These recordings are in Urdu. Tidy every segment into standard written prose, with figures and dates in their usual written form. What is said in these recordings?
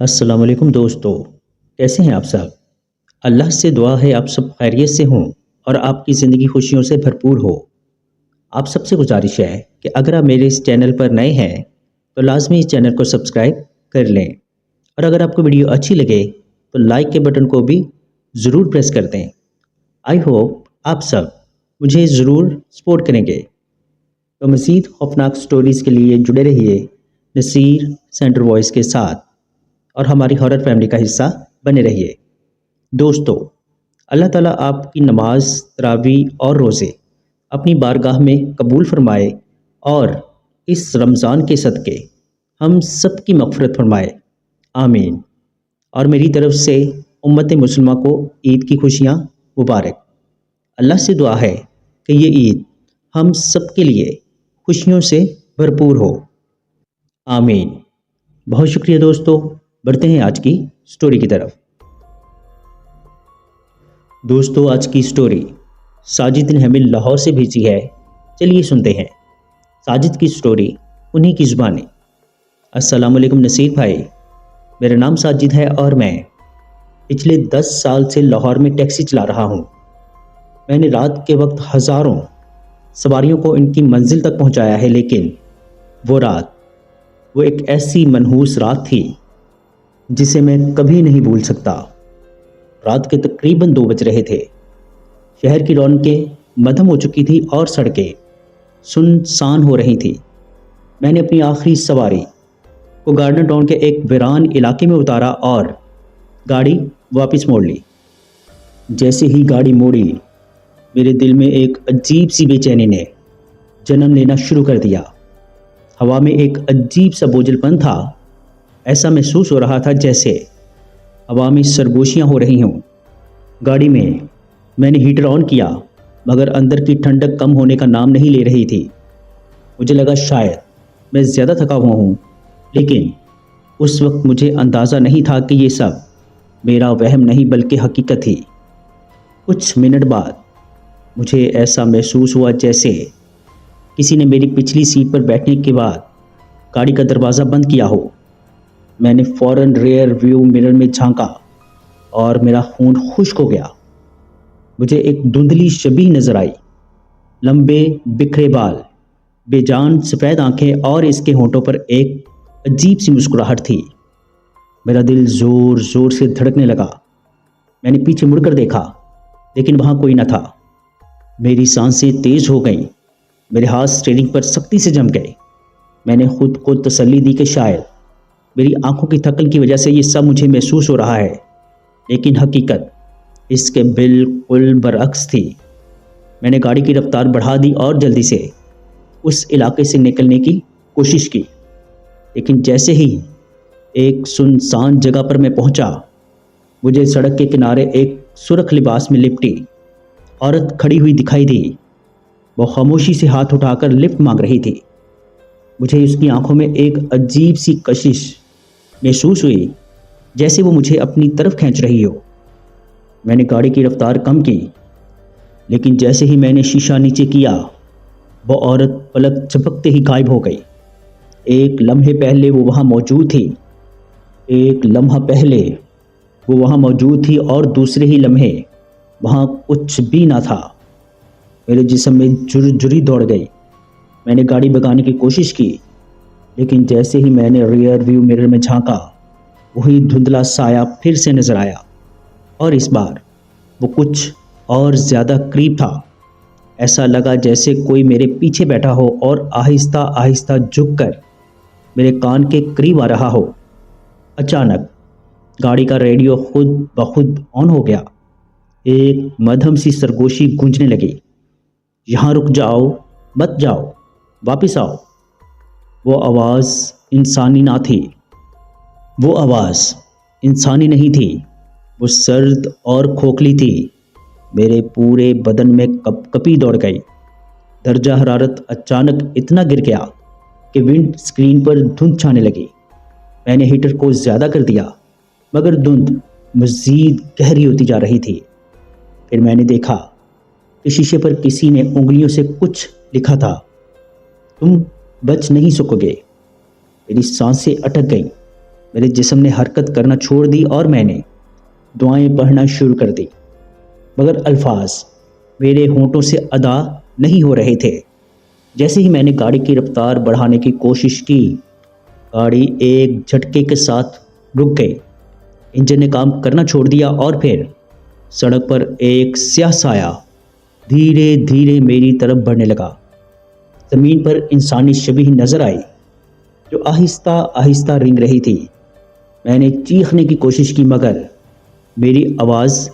السلام علیکم دوستو، کیسے ہیں آپ سب؟ اللہ سے دعا ہے آپ سب خیریت سے ہوں اور آپ کی زندگی خوشیوں سے بھرپور ہو۔ آپ سب سے گزارش ہے کہ اگر آپ میرے اس چینل پر نئے ہیں تو لازمی اس چینل کو سبسکرائب کر لیں، اور اگر آپ کو ویڈیو اچھی لگے تو لائک کے بٹن کو بھی ضرور پریس کر دیں۔ آئی ہوپ آپ سب مجھے ضرور سپورٹ کریں گے۔ تو مزید خوفناک سٹوریز کے لیے جڑے رہیے نصیر سینٹر وائس کے ساتھ اور ہماری ہارر فیملی کا حصہ بنے رہیے۔ دوستو، اللہ تعالیٰ آپ کی نماز، تراویح اور روزے اپنی بارگاہ میں قبول فرمائے اور اس رمضان کے صدقے ہم سب کی مغفرت فرمائے، آمین۔ اور میری طرف سے امت مسلمہ کو عید کی خوشیاں مبارک۔ اللہ سے دعا ہے کہ یہ عید ہم سب کے لیے خوشیوں سے بھرپور ہو، آمین۔ بہت شکریہ دوستو، بڑھتے ہیں آج کی سٹوری کی طرف۔ دوستو، آج کی سٹوری ساجد نے ہمیں لاہور سے بھیجی ہے، چلیے سنتے ہیں ساجد کی سٹوری انہی کی زبانی۔ السلام علیکم نصیر بھائی، میرا نام ساجد ہے اور میں پچھلے 10 سال سے لاہور میں ٹیکسی چلا رہا ہوں۔ میں نے رات کے وقت ہزاروں سواریوں کو ان کی منزل تک پہنچایا ہے، لیکن وہ ایک ایسی منحوس رات تھی جسے میں کبھی نہیں بھول سکتا۔ رات کے تقریباً 2 بج رہے تھے۔ شہر کی رونقیں مدھم ہو چکی تھی اور سڑکیں سنسان ہو رہی تھی۔ میں نے اپنی آخری سواری کو گارڈن ٹاؤن کے ایک ویران علاقے میں اتارا اور گاڑی واپس موڑ لی۔ جیسے ہی گاڑی موڑی، میرے دل میں ایک عجیب سی بے چینی نے جنم لینا شروع کر دیا۔ ہوا میں ایک عجیب سا بوجھل پن تھا۔ ایسا محسوس ہو رہا تھا جیسے ہوا میں سرگوشیاں ہو رہی ہوں۔ گاڑی میں نے ہیٹر آن کیا، مگر اندر کی ٹھنڈک کم ہونے کا نام نہیں لے رہی تھی۔ مجھے لگا شاید میں زیادہ تھکا ہوا ہوں، لیکن اس وقت مجھے اندازہ نہیں تھا کہ یہ سب میرا وہم نہیں بلکہ حقیقت تھی۔ کچھ منٹ بعد مجھے ایسا محسوس ہوا جیسے کسی نے میری پچھلی سیٹ پر بیٹھنے کے بعد گاڑی کا دروازہ بند کیا ہو۔ میں نے فوراً ریئر ویو مرر میں جھانکا اور میرا خون خشک ہو گیا۔ مجھے ایک دھندلی شبیہ نظر آئی، لمبے بکھرے بال، بے جان سفید آنکھیں اور اس کے ہونٹوں پر ایک عجیب سی مسکراہٹ تھی۔ میرا دل زور زور سے دھڑکنے لگا۔ میں نے پیچھے مڑ کر دیکھا، لیکن وہاں کوئی نہ تھا۔ میری سانسیں تیز ہو گئیں، میرے ہاتھ اسٹیئرنگ پر سختی سے جم گئے۔ میں نے خود کو تسلی دی کہ شاید میری آنکھوں کی تھکن کی وجہ سے یہ سب مجھے محسوس ہو رہا ہے، لیکن حقیقت اس کے بالکل برعکس تھی۔ میں نے گاڑی کی رفتار بڑھا دی اور جلدی سے اس علاقے سے نکلنے کی کوشش کی، لیکن جیسے ہی ایک سنسان جگہ پر میں پہنچا، مجھے سڑک کے کنارے ایک سرخ لباس میں لپٹی عورت کھڑی ہوئی دکھائی دی۔ وہ خاموشی سے ہاتھ اٹھا کر لفٹ مانگ رہی تھی۔ مجھے اس کی آنکھوں میں ایک عجیب سی کشش محسوس ہوئی، جیسے وہ مجھے اپنی طرف کھینچ رہی ہو۔ میں نے گاڑی کی رفتار کم کی، لیکن جیسے ہی میں نے شیشہ نیچے کیا، وہ عورت پلک جھپکتے ہی غائب ہو گئی۔ ایک لمحے پہلے وہ وہاں موجود تھی، ایک لمحہ پہلے وہ وہاں موجود تھی اور دوسرے ہی لمحے وہاں کچھ بھی نہ تھا۔ میرے جسم میں جھرجھری دوڑ گئی۔ میں نے گاڑی بھگانے کی کوشش کی، لیکن جیسے ہی میں نے ریئر ویو مرر میں جھانکا، وہی دھندلا سایہ پھر سے نظر آیا، اور اس بار وہ کچھ اور زیادہ قریب تھا۔ ایسا لگا جیسے کوئی میرے پیچھے بیٹھا ہو اور آہستہ آہستہ جھک کر میرے کان کے قریب آ رہا ہو۔ اچانک گاڑی کا ریڈیو خود بخود آن ہو گیا۔ ایک مدھم سی سرگوشی گونجنے لگی، یہاں رک جاؤ، مت جاؤ، واپس آؤ۔ وہ آواز انسانی نہ تھی، وہ آواز انسانی نہیں تھی، وہ سرد اور کھوکھلی تھی۔ میرے پورے بدن میں کپ کپی دوڑ گئی۔ درجہ حرارت اچانک اتنا گر گیا کہ ونڈ اسکرین پر دھند چھانے لگی۔ میں نے ہیٹر کو زیادہ کر دیا، مگر دھند مزید گہری ہوتی جا رہی تھی۔ پھر میں نے دیکھا کہ شیشے پر کسی نے انگلیوں سے کچھ لکھا تھا، تم بچ نہیں سکو گے۔ میری سانسیں اٹک گئیں۔ میرے جسم نے حرکت کرنا چھوڑ دی اور میں نے دعائیں پڑھنا شروع کر دی، مگر الفاظ میرے ہونٹوں سے ادا نہیں ہو رہے تھے۔ جیسے ہی میں نے گاڑی کی رفتار بڑھانے کی کوشش کی، گاڑی ایک جھٹکے کے ساتھ رک گئی۔ انجن نے کام کرنا چھوڑ دیا اور پھر سڑک پر ایک سیاہ سایہ دھیرے دھیرے میری طرف بڑھنے لگا۔ زمین پر انسانی شبیہ نظر آئی جو آہستہ آہستہ رنگ رہی تھی۔ میں نے چیخنے کی کوشش کی مگر میری آواز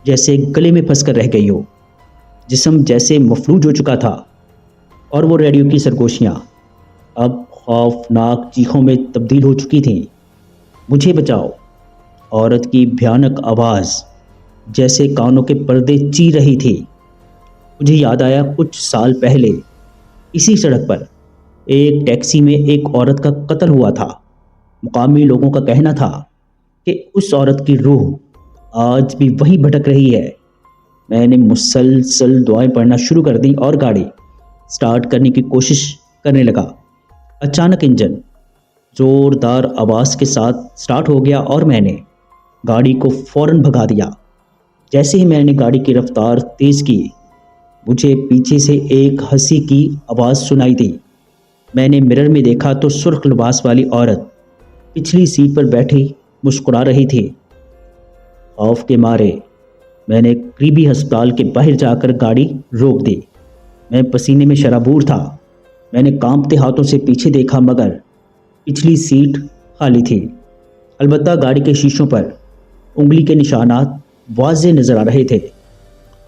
جیسے گلے میں پھنس کر رہ گئی ہو۔ جسم جیسے مفلوج ہو چکا تھا اور وہ ریڈیو کی سرگوشیاں اب خوفناک چیخوں میں تبدیل ہو چکی تھیں۔ مجھے بچاؤ! عورت کی بھیانک آواز جیسے کانوں کے پردے چیر رہی تھی۔ مجھے یاد آیا کچھ سال پہلے اسی سڑک پر ایک ٹیکسی میں ایک عورت کا قتل ہوا تھا۔ مقامی لوگوں کا کہنا تھا کہ اس عورت کی روح آج بھی وہیں بھٹک رہی ہے۔ میں نے مسلسل دعائیں پڑھنا شروع کر دی اور گاڑی سٹارٹ کرنے کی کوشش کرنے لگا۔ اچانک انجن زوردار آواز کے ساتھ سٹارٹ ہو گیا اور میں نے گاڑی کو فوراً بھگا دیا۔ جیسے ہی میں نے گاڑی کی رفتار تیز کی، مجھے پیچھے سے ایک ہنسی کی آواز سنائی دی۔ میں نے مرر میں دیکھا تو سرخ لباس والی عورت پچھلی سیٹ پر بیٹھی مسکرا رہی تھی۔ خوف کے مارے میں نے قریبی ہسپتال کے باہر جا کر گاڑی روک دی۔ میں پسینے میں شرابور تھا۔ میں نے کانپتے ہاتھوں سے پیچھے دیکھا مگر پچھلی سیٹ خالی تھی۔ البتہ گاڑی کے شیشوں پر انگلی کے نشانات واضح نظر آ رہے تھے۔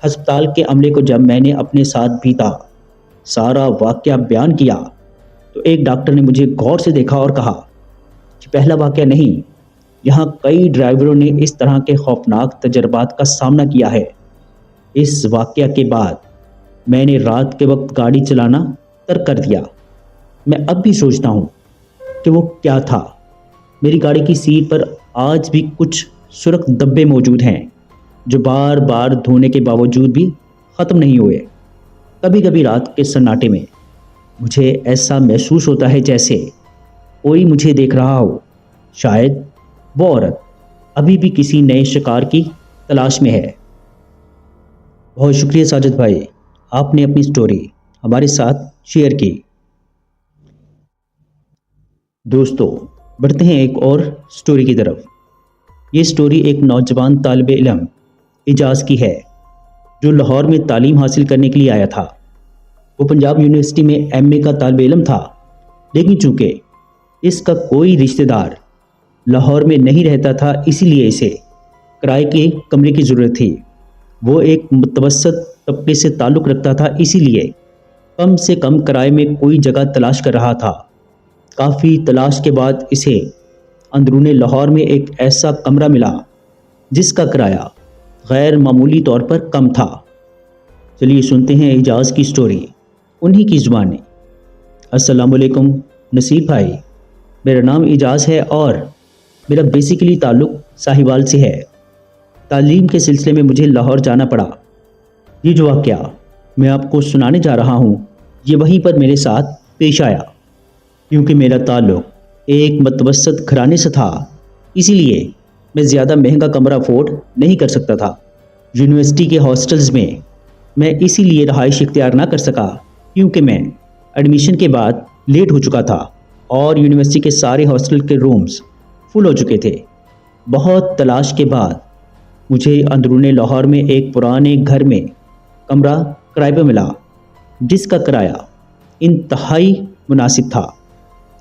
ہسپتال کے عملے کو جب میں نے اپنے ساتھ بیتا سارا واقعہ بیان کیا تو ایک ڈاکٹر نے مجھے غور سے دیکھا اور کہا، یہ پہلا واقعہ نہیں، یہاں کئی ڈرائیوروں نے اس طرح کے خوفناک تجربات کا سامنا کیا ہے۔ اس واقعہ کے بعد میں نے رات کے وقت گاڑی چلانا ترک کر دیا۔ میں اب بھی سوچتا ہوں کہ وہ کیا تھا۔ میری گاڑی کی سیٹ پر آج بھی کچھ سرخ دبے موجود ہیں جو بار بار دھونے کے باوجود بھی ختم نہیں ہوئے۔ کبھی کبھی رات کے سناٹے میں مجھے ایسا محسوس ہوتا ہے جیسے کوئی مجھے دیکھ رہا ہو۔ شاید وہ عورت ابھی بھی کسی نئے شکار کی تلاش میں ہے۔ بہت شکریہ ساجد بھائی، آپ نے اپنی سٹوری ہمارے ساتھ شیئر کی۔ دوستو، بڑھتے ہیں ایک اور سٹوری کی طرف۔ یہ سٹوری ایک نوجوان طالب علم اعجاز کی ہے جو لاہور میں تعلیم حاصل کرنے کے لیے آیا تھا۔ وہ پنجاب یونیورسٹی میں ایم اے کا طالب علم تھا، لیکن چونکہ اس کا کوئی رشتہ دار لاہور میں نہیں رہتا تھا، اسی لیے اسے کرائے کے کمرے کی ضرورت تھی۔ وہ ایک متوسط طبقے سے تعلق رکھتا تھا، اسی لیے کم سے کم کرائے میں کوئی جگہ تلاش کر رہا تھا۔ کافی تلاش کے بعد اسے اندرون لاہور میں ایک ایسا کمرہ ملا جس کا کرایہ غیر معمولی طور پر کم تھا۔ چلیے سنتے ہیں اعجاز کی سٹوری انہی کی زبان میں۔ السلام علیکم نصیر بھائی، میرا نام اعجاز ہے اور میرا بیسیکلی تعلق ساہیوال سے ہے۔ تعلیم کے سلسلے میں مجھے لاہور جانا پڑا۔ یہ جو واقعہ میں آپ کو سنانے جا رہا ہوں یہ وہیں پر میرے ساتھ پیش آیا۔ کیونکہ میرا تعلق ایک متوسط گھرانے سے تھا، اسی لیے میں زیادہ مہنگا کمرہ افورڈ نہیں کر سکتا تھا۔ یونیورسٹی کے ہاسٹلز میں اسی لیے رہائش اختیار نہ کر سکا کیونکہ میں ایڈمیشن کے بعد لیٹ ہو چکا تھا اور یونیورسٹی کے سارے ہاسٹل کے رومز فل ہو چکے تھے۔ بہت تلاش کے بعد مجھے اندرون لاہور میں ایک پرانے گھر میں کمرہ کرائے پہ ملا جس کا کرایہ انتہائی مناسب تھا۔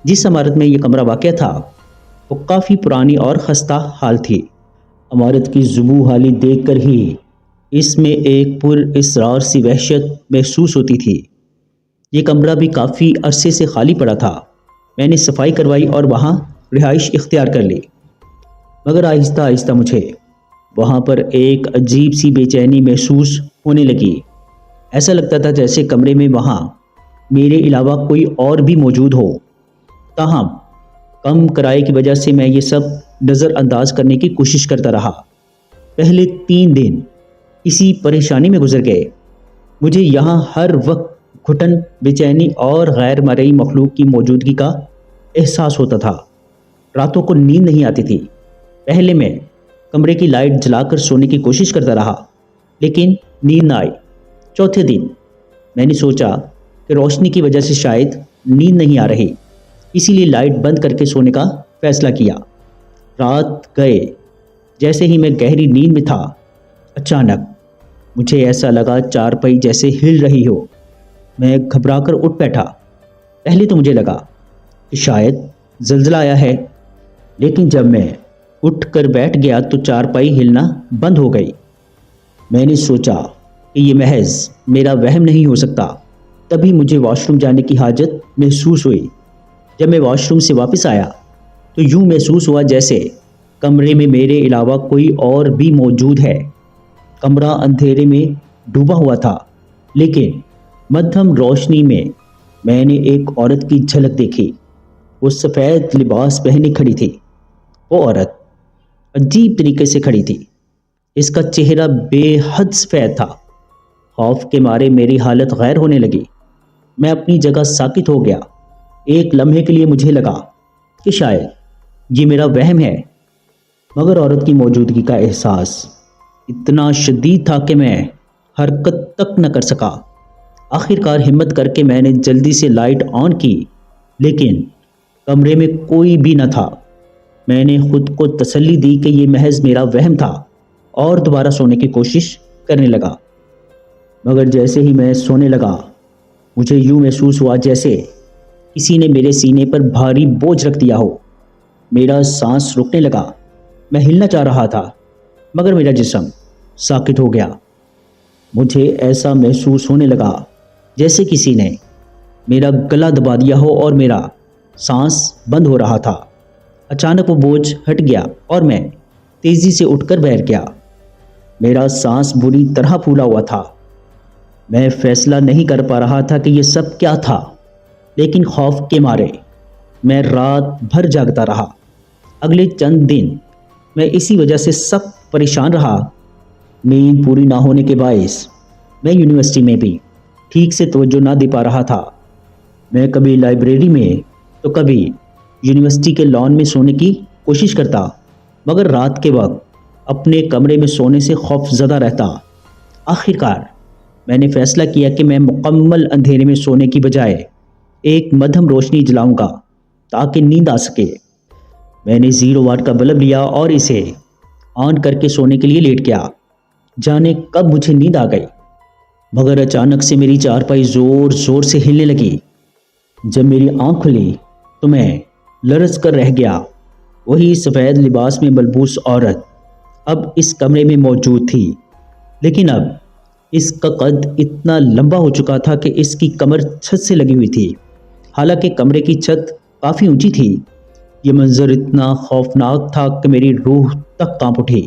جس عمارت میں یہ کمرہ واقع تھا وہ کافی پرانی اور خستہ حال تھی۔ عمارت کی زبوں حالی دیکھ کر ہی اس میں ایک پر اسرار سی وحشت محسوس ہوتی تھی۔ یہ کمرہ بھی کافی عرصے سے خالی پڑا تھا۔ میں نے صفائی کروائی اور وہاں رہائش اختیار کر لی، مگر آہستہ آہستہ مجھے وہاں پر ایک عجیب سی بے چینی محسوس ہونے لگی۔ ایسا لگتا تھا جیسے کمرے میں وہاں میرے علاوہ کوئی اور بھی موجود ہو۔ تاہم کم کرائے کی وجہ سے میں یہ سب نظر انداز کرنے کی کوشش کرتا رہا۔ پہلے 3 دن اسی پریشانی میں گزر گئے۔ مجھے یہاں ہر وقت گھٹن، بے چینی اور غیر مرئی مخلوق کی موجودگی کا احساس ہوتا تھا۔ راتوں کو نیند نہیں آتی تھی۔ پہلے میں کمرے کی لائٹ جلا کر سونے کی کوشش کرتا رہا، لیکن نیند نہ آئی۔ چوتھے دن میں نے سوچا کہ روشنی کی وجہ سے شاید نیند نہیں آ رہی، اسی لیے لائٹ بند کر کے سونے کا فیصلہ کیا۔ رات گئے، جیسے ہی میں گہری نیند میں تھا، اچانک مجھے ایسا لگا چارپائی جیسے ہل رہی ہو۔ میں گھبرا کر اٹھ بیٹھا۔ پہلے تو مجھے لگا کہ شاید زلزلہ آیا ہے، لیکن جب میں اٹھ کر بیٹھ گیا تو چارپائی ہلنا بند ہو گئی۔ میں نے سوچا کہ یہ محض میرا وہم نہیں ہو سکتا۔ تبھی مجھے واش روم جانے کی حاجت محسوس ہوئی۔ جب میں واش روم سے واپس آیا تو یوں محسوس ہوا جیسے کمرے میں میرے علاوہ کوئی اور بھی موجود ہے۔ کمرہ اندھیرے میں ڈوبا ہوا تھا، لیکن مدھم روشنی میں نے ایک عورت کی جھلک دیکھی۔ وہ سفید لباس پہنے کھڑی تھی۔ وہ عورت عجیب طریقے سے کھڑی تھی۔ اس کا چہرہ بے حد سفید تھا۔ خوف کے مارے میری حالت غیر ہونے لگی۔ میں اپنی جگہ ساکت ہو گیا۔ ایک لمحے کے لیے مجھے لگا کہ شاید یہ میرا وہم ہے، مگر عورت کی موجودگی کا احساس اتنا شدید تھا کہ میں حرکت تک نہ کر سکا۔ آخر کار ہمت کر کے میں نے جلدی سے لائٹ آن کی، لیکن کمرے میں کوئی بھی نہ تھا۔ میں نے خود کو تسلی دی کہ یہ محض میرا وہم تھا اور دوبارہ سونے کی کوشش کرنے لگا۔ مگر جیسے ہی میں سونے لگا، مجھے یوں محسوس ہوا جیسے کسی نے میرے سینے پر بھاری بوجھ رکھ دیا ہو۔ میرا سانس رکنے لگا۔ میں ہلنا چاہ رہا تھا، مگر میرا جسم ساکت ہو گیا۔ مجھے ایسا محسوس ہونے لگا جیسے کسی نے میرا گلا دبا دیا ہو اور میرا سانس بند ہو رہا تھا۔ اچانک وہ بوجھ ہٹ گیا اور میں تیزی سے اٹھ کر بیٹھ گیا۔ میرا سانس بری طرح پھولا ہوا تھا۔ میں فیصلہ نہیں کر پا رہا تھا کہ یہ سب کیا تھا، لیکن خوف کے مارے میں رات بھر جاگتا رہا۔ اگلے چند دن میں اسی وجہ سے سخت پریشان رہا۔ نیند پوری نہ ہونے کے باعث میں یونیورسٹی میں بھی ٹھیک سے توجہ نہ دے پا رہا تھا۔ میں کبھی لائبریری میں تو کبھی یونیورسٹی کے لان میں سونے کی کوشش کرتا، مگر رات کے وقت اپنے کمرے میں سونے سے خوف زدہ رہتا۔ آخر کار میں نے فیصلہ کیا کہ میں مکمل اندھیرے میں سونے کی بجائے ایک مدھم روشنی جلاؤں گا تاکہ نیند آ سکے۔ میں نے 0 واٹ کا بلب لیا اور اسے آن کر کے سونے کے لیے لیٹ گیا۔ جانے کب مجھے نیند آ گئی، مگر اچانک سے میری چارپائی زور زور سے ہلنے لگی۔ جب میری آنکھ کھلی تو میں لرز کر رہ گیا۔ وہی سفید لباس میں ملبوس عورت اب اس کمرے میں موجود تھی، لیکن اب اس کا قد اتنا لمبا ہو چکا تھا کہ اس کی کمر چھت سے لگی ہوئی تھی، حالانکہ کمرے کی چھت کافی اونچی تھی۔ یہ منظر اتنا خوفناک تھا کہ میری روح تک کانپ اٹھی۔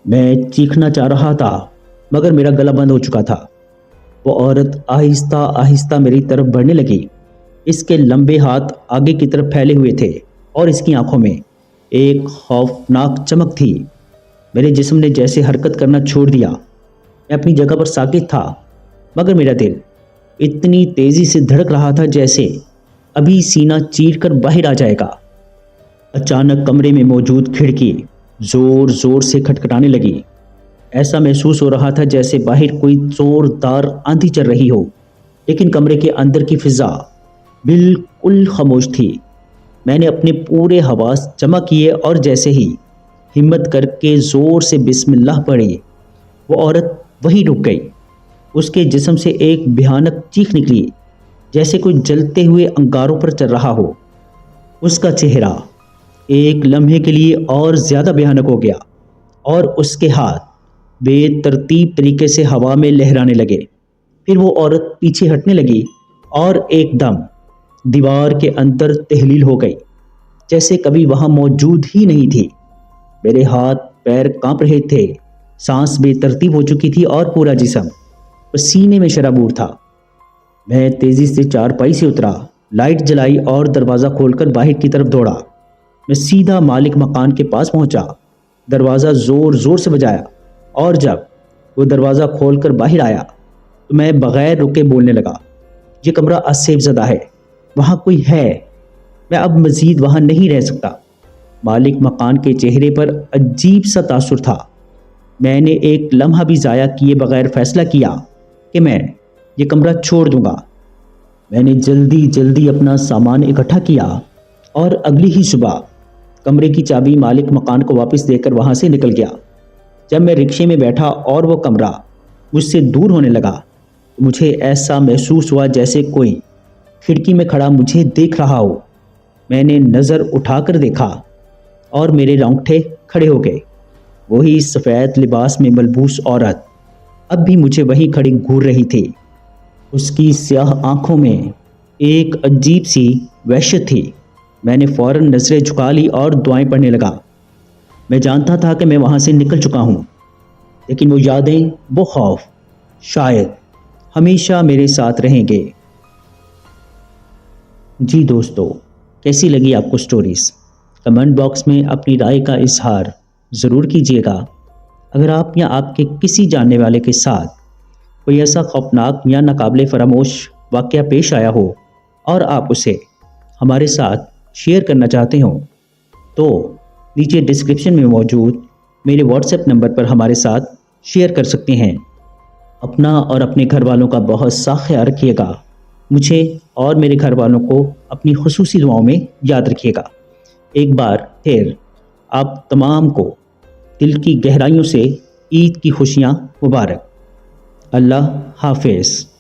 میں چیخنا چاہ رہا تھا، مگر میرا گلا بند ہو چکا تھا۔ وہ عورت آہستہ آہستہ میری طرف بڑھنے لگی۔ اس کے لمبے ہاتھ آگے کی طرف پھیلے ہوئے تھے اور اس کی آنکھوں میں ایک خوفناک چمک تھی۔ میرے جسم نے جیسے حرکت کرنا چھوڑ دیا۔ میں اپنی جگہ پر ساکت تھا، مگر میرا دل اتنی تیزی سے دھڑک رہا تھا جیسے ابھی سینہ چیر کر باہر آ جائے گا۔ اچانک کمرے میں موجود کھڑکی زور زور سے کھٹکھٹانے لگی۔ ایسا محسوس ہو رہا تھا جیسے باہر کوئی زوردار آندھی چل رہی ہو، لیکن کمرے کے اندر کی فضا بالکل خاموش تھی۔ میں نے اپنے پورے حواس جمع کیے اور جیسے ہی ہمت کر کے زور سے بسم اللہ پڑھی، وہ عورت وہیں رک گئی۔ اس کے جسم سے ایک بھیانک چیخ نکلی جیسے کوئی جلتے ہوئے انگاروں پر چل رہا ہو۔ اس کا چہرہ ایک لمحے کے لیے اور زیادہ بھیانک ہو گیا اور اس کے ہاتھ بے ترتیب طریقے سے ہوا میں لہرانے لگے۔ پھر وہ عورت پیچھے ہٹنے لگی اور ایک دم دیوار کے اندر تحلیل ہو گئی، جیسے کبھی وہاں موجود ہی نہیں تھی۔ میرے ہاتھ پیر کانپ رہے تھے، سانس بے ترتیب ہو چکی تھی اور پورا جسم پسینے میں شرابور تھا۔ میں تیزی سے چارپائی سے اترا، لائٹ جلائی اور دروازہ کھول کر باہر کی طرف دوڑا۔ میں سیدھا مالک مکان کے پاس پہنچا، دروازہ زور زور سے بجایا اور جب وہ دروازہ کھول کر باہر آیا تو میں بغیر رکے بولنے لگا، یہ کمرہ آسیب زدہ ہے، وہاں کوئی ہے، میں اب مزید وہاں نہیں رہ سکتا۔ مالک مکان کے چہرے پر عجیب سا تاثر تھا۔ میں نے ایک لمحہ بھی ضائع کیے بغیر فیصلہ کیا کہ میں یہ کمرہ چھوڑ دوں گا۔ میں نے جلدی جلدی اپنا سامان اکٹھا کیا اور اگلی ہی صبح کمرے کی چابی مالک مکان کو واپس دے کر وہاں سے نکل گیا۔ جب میں رکشے میں بیٹھا اور وہ کمرہ مجھ سے دور ہونے لگا تو مجھے ایسا محسوس ہوا جیسے کوئی کھڑکی میں کھڑا مجھے دیکھ رہا ہو۔ میں نے نظر اٹھا کر دیکھا اور میرے رونگٹے کھڑے ہو گئے۔ وہی سفید لباس میں ملبوس عورت اب بھی مجھے وہیں کھڑی گھور رہی تھی۔ اس کی سیاہ آنکھوں میں ایک عجیب سی وحشت تھی۔ میں نے فوراً نظریں جھکا لی اور دعائیں پڑھنے لگا۔ میں جانتا تھا کہ میں وہاں سے نکل چکا ہوں، لیکن وہ یادیں، وہ خوف شاید ہمیشہ میرے ساتھ رہیں گے۔ جی دوستو، کیسی لگی آپ کو سٹوریز؟ کمنٹ باکس میں اپنی رائے کا اظہار ضرور کیجیے گا۔ اگر آپ یا آپ کے کسی جاننے والے کے ساتھ کوئی ایسا خوفناک یا ناقابل فراموش واقعہ پیش آیا ہو اور آپ اسے ہمارے ساتھ شیئر کرنا چاہتے ہوں تو نیچے ڈسکرپشن میں موجود میرے واٹس ایپ نمبر پر ہمارے ساتھ شیئر کر سکتے ہیں۔ اپنا اور اپنے گھر والوں کا بہت سا خیال رکھیے گا۔ مجھے اور میرے گھر والوں کو اپنی خصوصی دعاؤں میں یاد رکھیے گا۔ ایک بار پھر آپ تمام کو دل کی گہرائیوں سے عید کی خوشیاں مبارک۔ اللہ حافظ۔